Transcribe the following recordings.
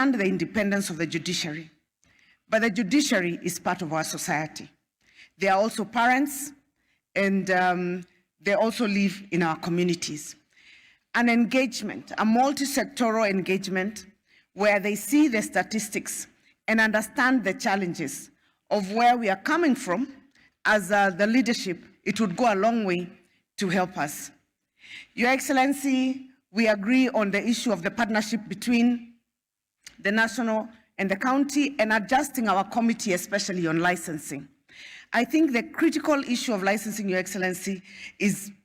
understand the independence of the judiciary. But the judiciary is part of our society. They are also parents, and they also live in our communities. An engagement, a multi-sectoral engagement, where they see the statistics and understand the challenges of where we are coming from as the leadership, it would go a long way to help us. Your Excellency, we agree on the issue of the partnership between the national and the county and adjusting our committee, especially on licensing. I think the critical issue of licensing, Your Excellency,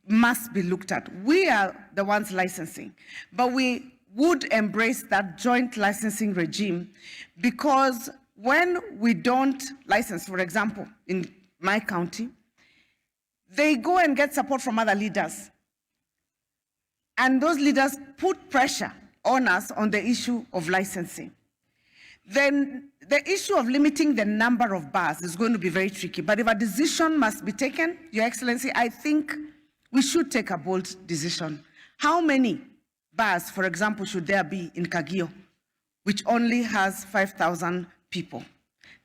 must be looked at. We are the ones licensing, but we would embrace that joint licensing regime, because when we don't license, for example, in my county, they go and get support from other leaders. And those leaders put pressure on us on the issue of licensing. Then the issue of limiting the number of bars is going to be very tricky. But if a decision must be taken, Your Excellency, I think we should take a bold decision. How many bars, for example, should there be in Kagio, which only has 5,000 people?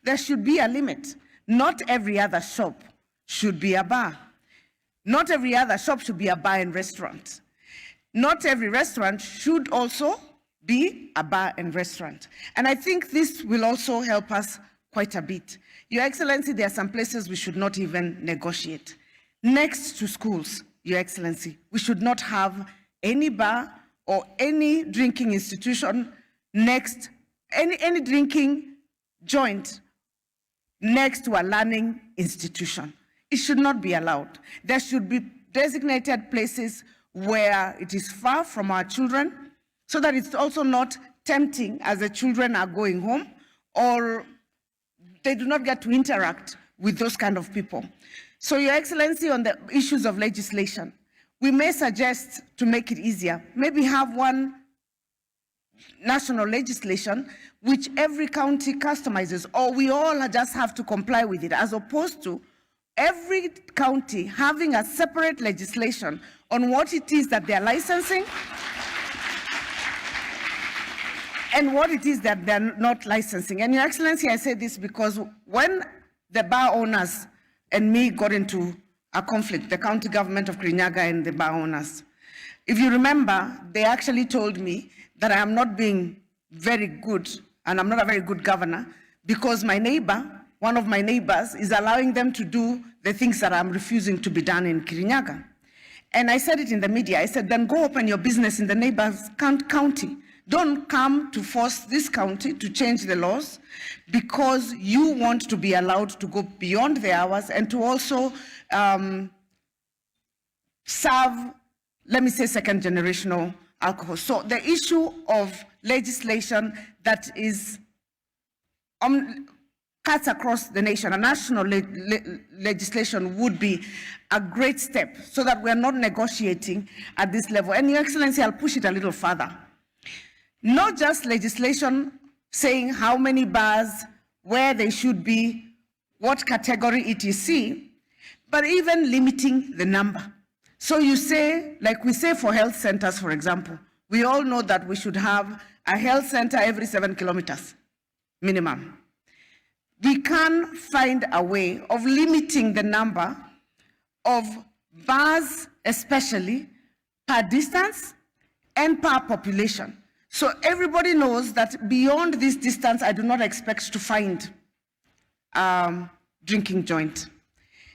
There should be a limit. Not every other shop should be a bar. Not every other shop should be a bar and restaurant. Not every restaurant should also be a bar and restaurant. And I think this will also help us quite a bit. Your Excellency, there are some places we should not even negotiate. Next to schools, Your Excellency, we should not have any bar or any drinking institution next, any drinking joint next to a learning institution. It should not be allowed. There should be designated places where it is far from our children, so that it's also not tempting as the children are going home, or they do not get to interact with those kind of people. So, Your Excellency, on the issues of legislation, we may suggest, to make it easier, maybe have one national legislation which every county customizes, or we all just have to comply with it, as opposed to every county having a separate legislation on what it is that they're licensing and what it is that they're not licensing. And Your Excellency, I say this because when the bar owners and me got into a conflict, the county government of Kirinyaga and the bar owners, if you remember, they actually told me that I am not being very good, and I'm not a very good governor, because my neighbor, one of my neighbors, is allowing them to do the things that I'm refusing to be done in Kirinyaga. And I said it in the media. I said, then go open your business in the neighbor's county. Don't come to force this county to change the laws because you want to be allowed to go beyond the hours and to also serve, let me say, second generational alcohol. So the issue of legislation that is cuts across the nation, a national legislation would be a great step so that we're not negotiating at this level. And Your Excellency, I'll push it a little further. Not just legislation saying how many bars, where they should be, what category etc., but even limiting the number. So you say, like we say for health centers, for example, we all know that we should have a health center every 7 kilometers, minimum. We can find a way of limiting the number of bars, especially per distance and per population. So everybody knows that beyond this distance, I do not expect to find drinking joint.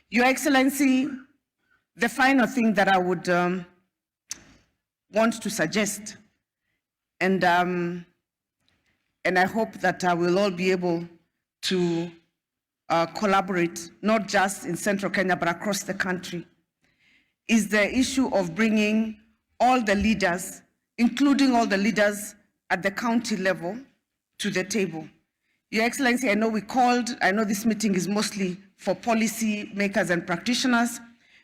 Your Excellency, the final thing that I would want to suggest, and I hope that we'll all be able to collaborate, not just in central Kenya, but across the country, is the issue of bringing all the leaders, including all the leaders at the county level, to the table. Your Excellency, I know this meeting is mostly for policy makers and practitioners,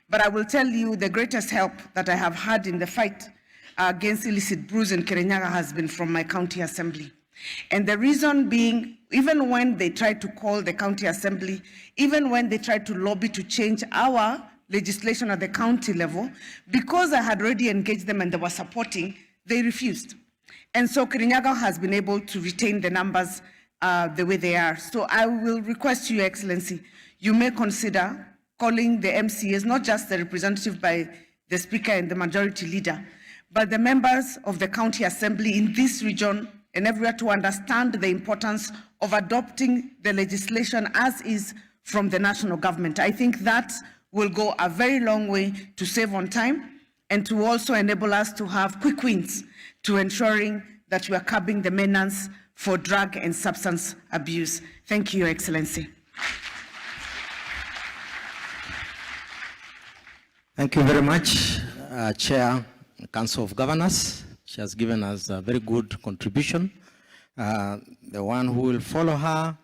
but I will tell you the greatest help that I have had in the fight against illicit brews in Kirinyaga has been from my county assembly. And the reason being, even when they tried to call the county assembly, even when they tried to lobby to change our legislation at the county level, because I had already engaged them and they were supporting, they refused. And so Kirinyaga has been able to retain the numbers the way they are. So I will request you, Your Excellency, you may consider calling the MCAs, not just the representative by the Speaker and the Majority Leader, but the members of the County Assembly in this region and everywhere to understand the importance of adopting the legislation as is from the national government. I think that will go a very long way to save on time and to also enable us to have quick wins to ensuring that we are curbing the menace for drug and substance abuse. Thank you, Your Excellency. Thank you very much, Chair, Council of Governors. She has given us a very good contribution. The one who will follow her